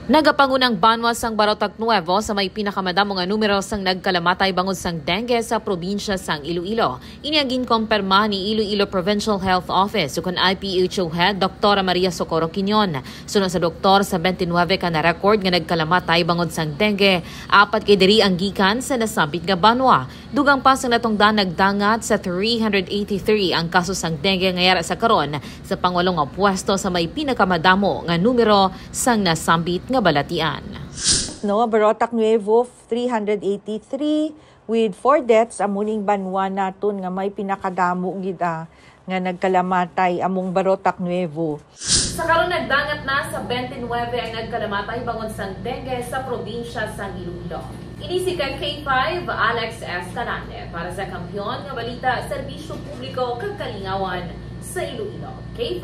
Nagapangunang banwas sang Barotac Nuevo sa may pinakamadamo nga numero sang nagkalamatay bangod sang dengue sa probinsya sang Iloilo. Iniagin kumpirma ni Iloilo Provincial Health Office ukon IPHO Head Dr. Maria Socorro Quinion. Sunod sa doktor sa 29 ka na record nga nagkalamatay bangod sang dengue, 4 kay diri ang gikan sa nasabit nga banwa. Dugang pa sang natungdan nagdangat sa 383 ang kaso sang dengue ngayara sa karon sa pangwalong nga pwesto sa may pinakamadamo nga numero sang nasambit nga balatian. No, Barotac Nuevo 383 with 4 deaths amuning banwa naton nga may pinakadamo gid nga nagkalamatay among Barotac Nuevo. Sa karon nagdangat na sa 29 ang nagkalamatay bangod sang dengue sa probinsya sang Iloilo. Ini si K5 Alex Escalante para sa Kampiyon nga balita serbisyo publiko kag kalingawan sa Iloilo. K5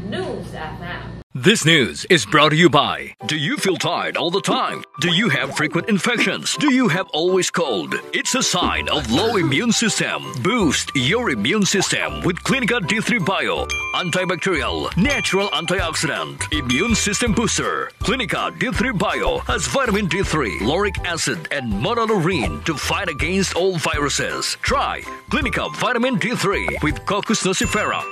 News FM. This news is brought to you by, do you feel tired all the time? Do you have frequent infections? Do you have always cold? It's a sign of low immune system. Boost your immune system with Clinica D3 Bio. Antibacterial, natural antioxidant, immune system booster. Clinica D3 Bio has vitamin D3, lauric acid, and monolurine to fight against all viruses. Try Clinica Vitamin D3 with Coccus nocifera.